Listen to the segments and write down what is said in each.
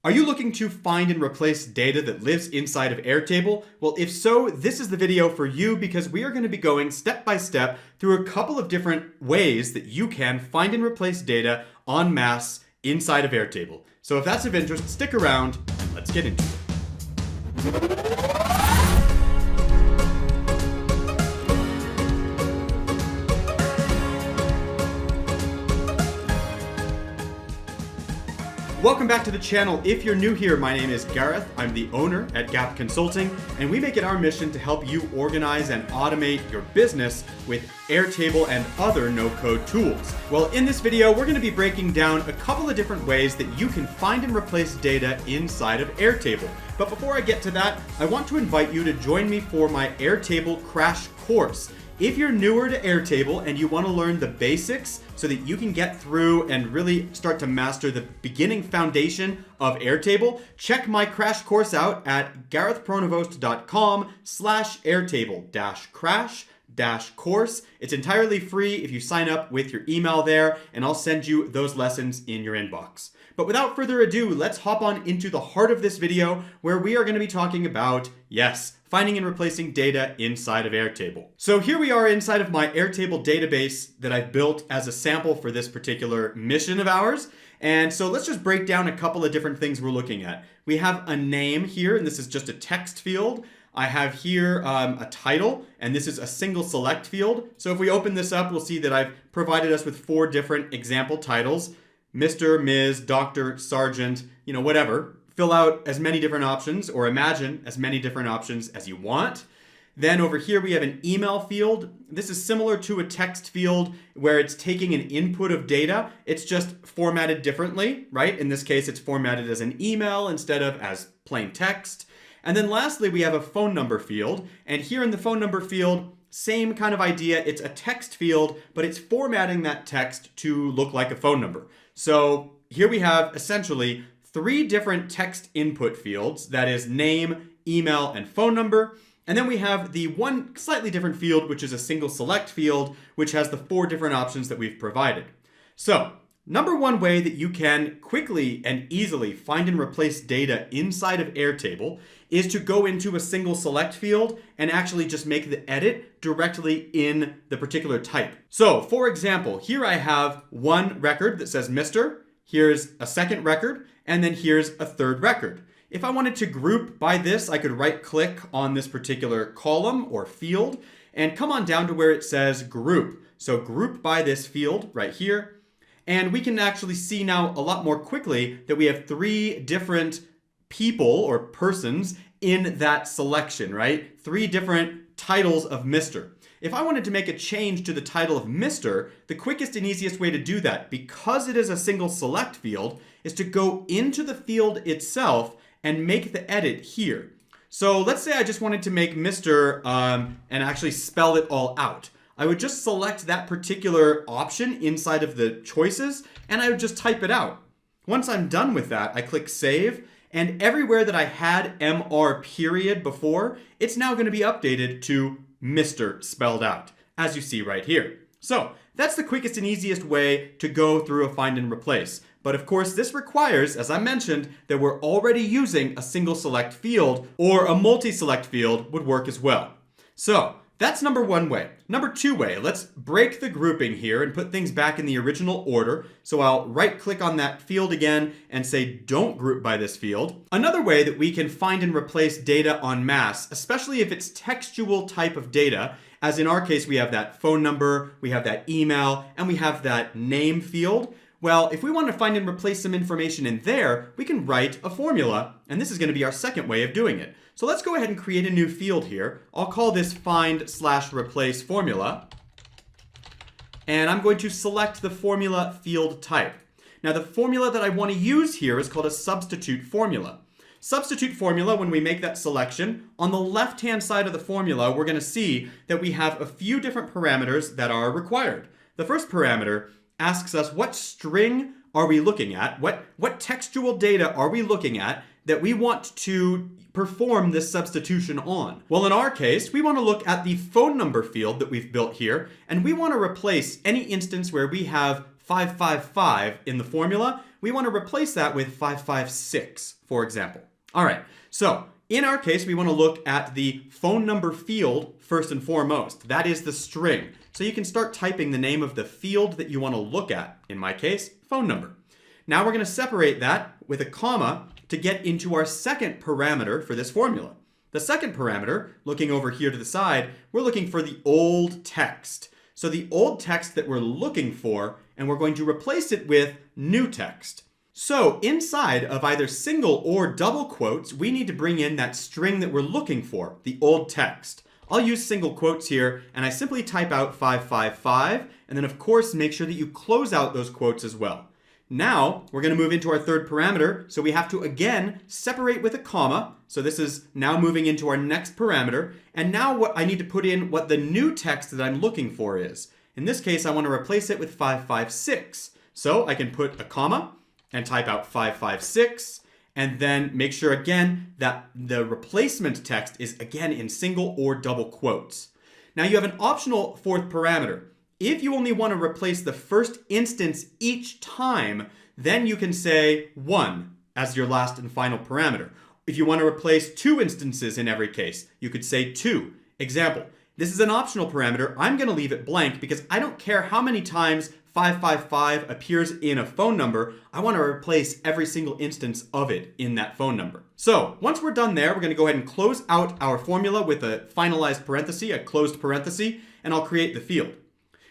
Are you looking to find and replace data that lives inside of Airtable? Well, if so, this is the video for you because we are going to be going step by step through a couple of different ways that you can find and replace data en masse inside of Airtable. So if that's of interest, stick around and let's get into it. Welcome back to the channel. If you're new here, my name is Gareth. I'm the owner at Gap Consulting, and we make it our mission to help you organize and automate your business with Airtable and other no-code tools. Well, in this video, we're going to be breaking down a couple of different ways that you can find and replace data inside of Airtable. But before I get to that, I want to invite you to join me for my Airtable crash course. If you're newer to Airtable and you want to learn the basics so that you can get through and really start to master the beginning foundation of Airtable, check my crash course out at garethpronovost.com/airtable-crash-course. It's entirely free if you sign up with your email there, and I'll send you those lessons in your inbox. But without further ado, let's hop on into the heart of this video where we are going to be talking about, yes, finding and replacing data inside of Airtable. So here we are inside of my Airtable database that I've built as a sample for this particular mission of ours. And so let's just break down a couple of different things we're looking at. We have a name here, and this is just a text field. I have here a title, and this is a single select field. So if we open this up, we'll see that I've provided us with 4 different example titles: Mr., Ms., Doctor, Sergeant, whatever. Fill out as many different options or imagine as many different options as you want. Then over here we have an email field. This is similar to a text field where it's taking an input of data. It's just formatted differently, right? In this case, it's formatted as an email instead of as plain text. And then lastly, we have a phone number field. And here in the phone number field, same kind of idea. It's a text field, but it's formatting that text to look like a phone number. So here we have essentially 3 different text input fields, that is name, email, and phone number. And then we have the one slightly different field, which is a single select field, which has the 4 different options that we've provided. So, number one way that you can quickly and easily find and replace data inside of Airtable is to go into a single select field and actually just make the edit directly in the particular type. So, for example, here I have one record that says Mr., here's a second record, and then here's a third record. If I wanted to group by this, I could right-click on this particular column or field and come on down to where it says group. So group by this field right here. And we can actually see now a lot more quickly that we have 3 different people or persons in that selection, right? 3 different titles of Mr. If I wanted to make a change to the title of Mr., the quickest and easiest way to do that, because it is a single select field, is to go into the field itself and make the edit here. So let's say I just wanted to make Mr. And actually spell it all out. I would just select that particular option inside of the choices, and I would just type it out. Once I'm done with that, I click Save, and everywhere that I had MR period before, it's now going to be updated to Mr. spelled out, as you see right here. So that's the quickest and easiest way to go through a find and replace. But of course, this requires, as I mentioned, that we're already using a single select field, or a multi-select field would work as well. So that's number one way. Number 2 way, let's break the grouping here and put things back in the original order. So I'll right click on that field again and say don't group by this field. Another way that we can find and replace data en masse, especially if it's textual type of data, as in our case we have that phone number, we have that email, and we have that name field. Well, if we want to find and replace some information in there, we can write a formula, and this is going to be our second way of doing it. So let's go ahead and create a new field here. I'll call this find/replace formula, and I'm going to select the formula field type. Now the formula that I want to use here is called a substitute formula. Substitute formula, when we make that selection, on the left-hand side of the formula, we're going to see that we have a few different parameters that are required. The first parameter asks us what string are we looking at, what textual data are we looking at that we want to perform this substitution on. Well, in our case, we want to look at the phone number field that we've built here, and we want to replace any instance where we have 555 in the formula we want to replace that with 556, for example. All right, so in our case, we want to look at the phone number field first and foremost. That is the string. So you can start typing the name of the field that you want to look at. In my case, phone number. Now we're going to separate that with a comma to get into our second parameter for this formula. The second parameter, looking over here to the side, we're looking for the old text. So the old text that we're looking for, and we're going to replace it with new text. So inside of either single or double quotes, we need to bring in that string that we're looking for, the old text. I'll use single quotes here, and I simply type out 555, and then of course make sure that you close out those quotes as well. Now, we're going to move into our third parameter, so we have to again separate with a comma. So this is now moving into our next parameter, and now what I need to put in what the new text that I'm looking for is. In this case, I want to replace it with 556. So I can put a comma and type out 556, and then make sure again that the replacement text is again in single or double quotes. Now you have an optional fourth parameter. If you only want to replace the first instance each time, then you can say 1 as your last and final parameter. If you want to replace 2 instances in every case, you could say 2. Example, this is an optional parameter. I'm going to leave it blank because I don't care how many times 555 appears in a phone number. I want to replace every single instance of it in that phone number. So once we're done there, we're going to go ahead and close out our formula with a finalized parenthesis, a closed parenthesis, and I'll create the field.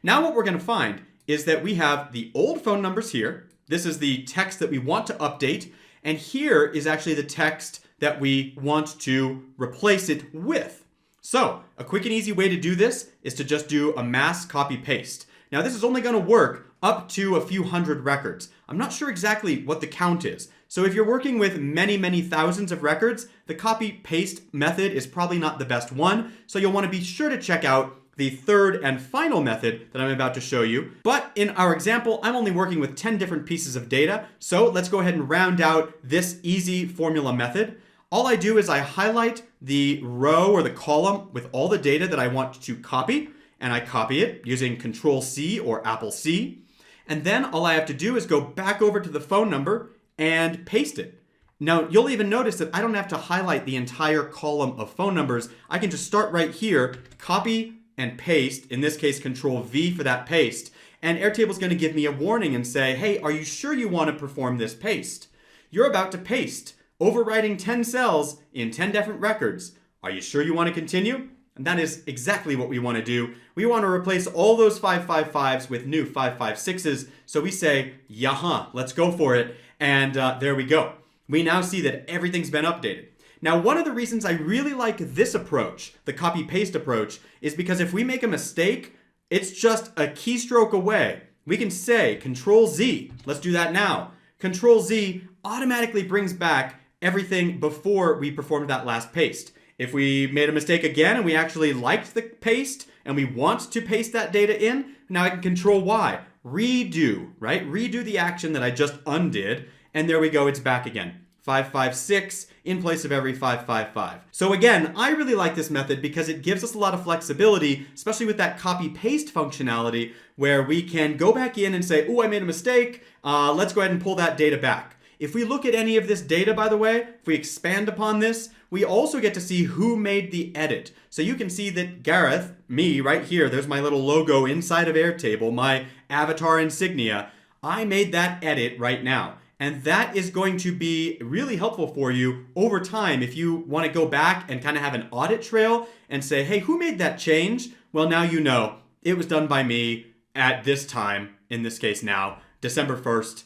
Now what we're going to find is that we have the old phone numbers here. This is the text that we want to update. And here is actually the text that we want to replace it with. So a quick and easy way to do this is to just do a mass copy paste. Now this is only going to work up to a few hundred records. I'm not sure exactly what the count is. So if you're working with many thousands of records, the copy paste method is probably not the best one. So you'll want to be sure to check out the third and final method that I'm about to show you. But in our example, I'm only working with 10 different pieces of data. So let's go ahead and round out this easy formula method. All I do is I highlight the row or the column with all the data that I want to copy, and I copy it using Control-C or Apple-C. And then all I have to do is go back over to the phone number and paste it. Now, you'll even notice that I don't have to highlight the entire column of phone numbers. I can just start right here, copy and paste, in this case Control-V for that paste, and Airtable is going to give me a warning and say, hey, are you sure you want to perform this paste? You're about to paste, overwriting 10 cells in 10 different records. Are you sure you want to continue? And that is exactly what we want to do. We want to replace all those 555s with new 556s, so we say, yaha, let's go for it, and there we go. We now see that everything's been updated. Now, one of the reasons I really like this approach, the copy-paste approach, is because if we make a mistake, it's just a keystroke away. We can say Control-Z. Let's do that now. Control-Z automatically brings back everything before we performed that last paste. If we made a mistake again and we actually liked the paste and we want to paste that data in, now I can Control-Y. Redo, right? Redo the action that I just undid, and there we go, it's back again. 556 in place of every 555. So again, I really like this method because it gives us a lot of flexibility, especially with that copy-paste functionality, where we can go back in and say, oh, I made a mistake. Let's go ahead and pull that data back. If we look at any of this data, by the way, if we expand upon this, we also get to see who made the edit. So you can see that Gareth, me right here, there's my little logo inside of Airtable, my avatar insignia. I made that edit right now. And that is going to be really helpful for you over time if you want to go back and kind of have an audit trail and say, hey, who made that change? Well, now you know it was done by me at this time, in this case now, December 1st,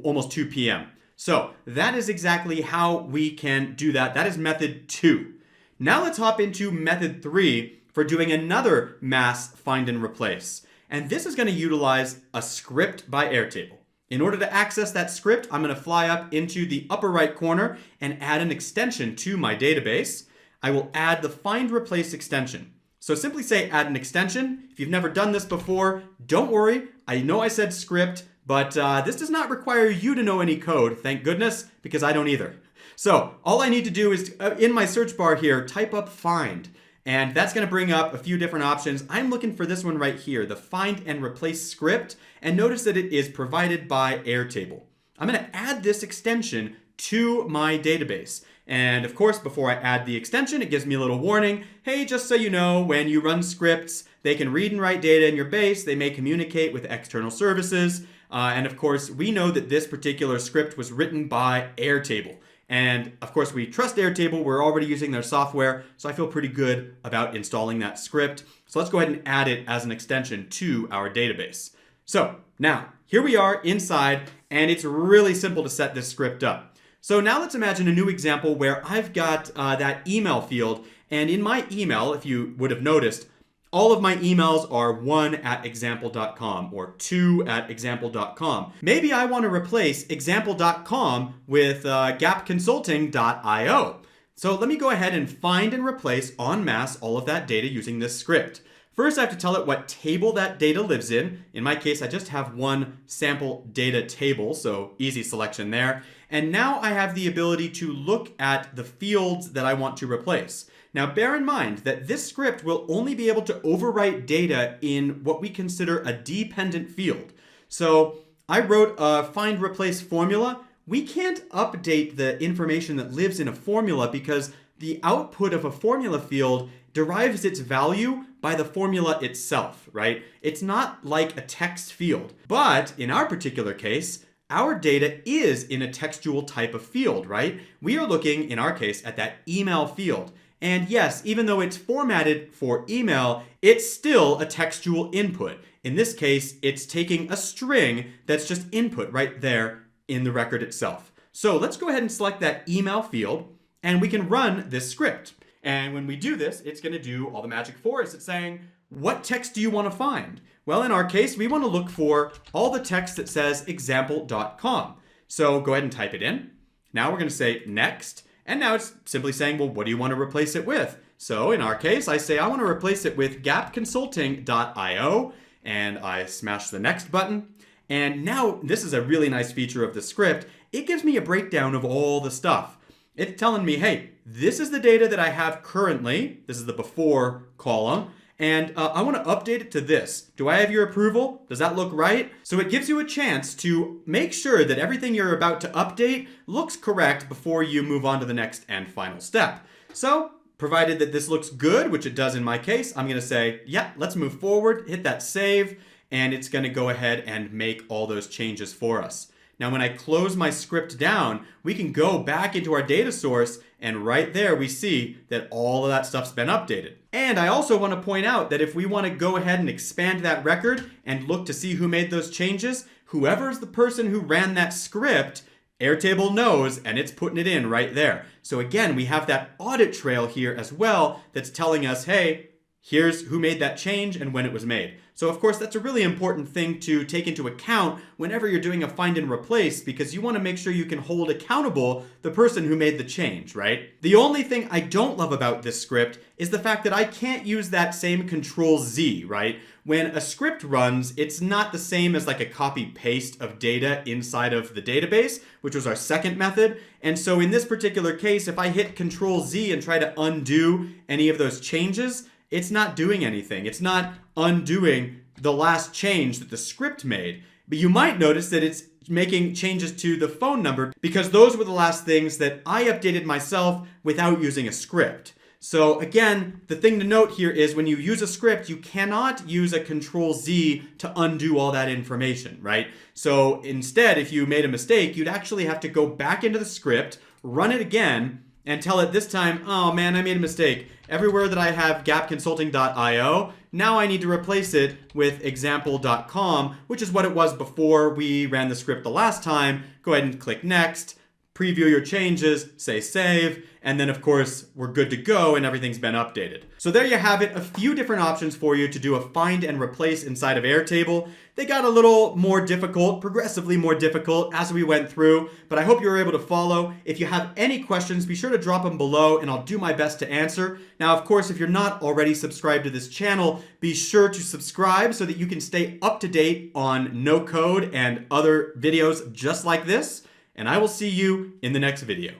almost 2 p.m. So that is exactly how we can do that. That is method 2. Now let's hop into method 3 for doing another mass find and replace. And this is going to utilize a script by Airtable. In order to access that script, I'm going to fly up into the upper right corner and add an extension to my database. I will add the find replace extension. So simply say add an extension. If you've never done this before, don't worry. I know I said script, but this does not require you to know any code, thank goodness, because I don't either. So all I need to do is, in my search bar here, type up find. And that's going to bring up a few different options. I'm looking for this one right here, the find and replace script. And notice that it is provided by Airtable. I'm going to add this extension to my database. And of course, before I add the extension, it gives me a little warning. Hey, just so you know, when you run scripts, they can read and write data in your base. They may communicate with external services. And of course, we know that this particular script was written by Airtable. And of course, we trust Airtable. We're already using their software, so I feel pretty good about installing that script. So let's go ahead and add it as an extension to our database. So now, here we are inside, and it's really simple to set this script up. So now let's imagine a new example where I've got that email field, and in my email, if you would have noticed, all of my emails are 1@example.com or 2@example.com. Maybe I want to replace example.com with gapconsulting.io. So let me go ahead and find and replace en masse all of that data using this script. First, I have to tell it what table that data lives in. In my case, I just have one sample data table, so easy selection there. And now I have the ability to look at the fields that I want to replace. Now, bear in mind that this script will only be able to overwrite data in what we consider a dependent field. So I wrote a find replace formula. We can't update the information that lives in a formula because the output of a formula field derives its value by the formula itself, right? It's not like a text field. But in our particular case, our data is in a textual type of field, right? We are looking, in our case, at that email field. And yes, even though it's formatted for email, it's still a textual input. In this case, it's taking a string that's just input right there in the record itself. So let's go ahead and select that email field, and we can run this script. And when we do this, it's going to do all the magic for us. It's saying, what text do you want to find? Well, in our case, we want to look for all the text that says example.com. So go ahead and type it in. Now we're going to say next. And now it's simply saying, well, what do you want to replace it with? So in our case, I say I want to replace it with gapconsulting.io, and I smash the next button. And now this is a really nice feature of the script. It gives me a breakdown of all the stuff. It's telling me, hey, this is the data that I have currently. This is the before column. And I want to update it to this. Do I have your approval? Does that look right? So it gives you a chance to make sure that everything you're about to update looks correct before you move on to the next and final step. So provided that this looks good, which it does in my case, I'm going to say, yeah, let's move forward, hit that save, and it's going to go ahead and make all those changes for us. Now, when I close my script down, we can go back into our data source, and right there we see that all of that stuff's been updated. And I also want to point out that if we want to go ahead and expand that record and look to see who made those changes, whoever's the person who ran that script, Airtable knows, and it's putting it in right there. So again, we have that audit trail here as well that's telling us, hey, here's who made that change and when it was made. So of course, that's a really important thing to take into account whenever you're doing a find and replace, because you want to make sure you can hold accountable the person who made the change, right? The only thing I don't love about this script is the fact that I can't use that same Control-Z, right? When a script runs, it's not the same as like a copy-paste of data inside of the database, which was our second method. And so in this particular case, if I hit Control-Z and try to undo any of those changes, it's not doing anything. It's not undoing the last change that the script made. But you might notice that it's making changes to the phone number because those were the last things that I updated myself without using a script. So again, the thing to note here is when you use a script, you cannot use a Control-Z to undo all that information, right? So instead, if you made a mistake, you'd actually have to go back into the script, run it again, and tell it this time, oh man, I made a mistake. Everywhere that I have gapconsulting.io, now I need to replace it with example.com, which is what it was before we ran the script the last time. Go ahead and click next, preview your changes, say save, and then of course we're good to go and everything's been updated. So there you have it, a few different options for you to do a find and replace inside of Airtable. They got a little more difficult, progressively more difficult as we went through, but I hope you were able to follow. If you have any questions, be sure to drop them below and I'll do my best to answer. Now, of course, if you're not already subscribed to this channel, be sure to subscribe so that you can stay up to date on no code and other videos just like this. And I will see you in the next video.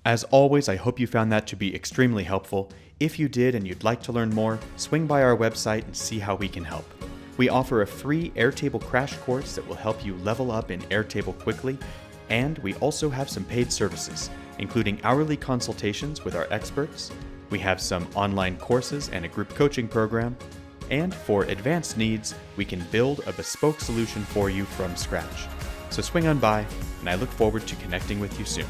As always, I hope you found that to be extremely helpful. If you did and you'd like to learn more, swing by our website and see how we can help. We offer a free Airtable crash course that will help you level up in Airtable quickly. And we also have some paid services, including hourly consultations with our experts. We have some online courses and a group coaching program. And for advanced needs, we can build a bespoke solution for you from scratch. So swing on by, and I look forward to connecting with you soon.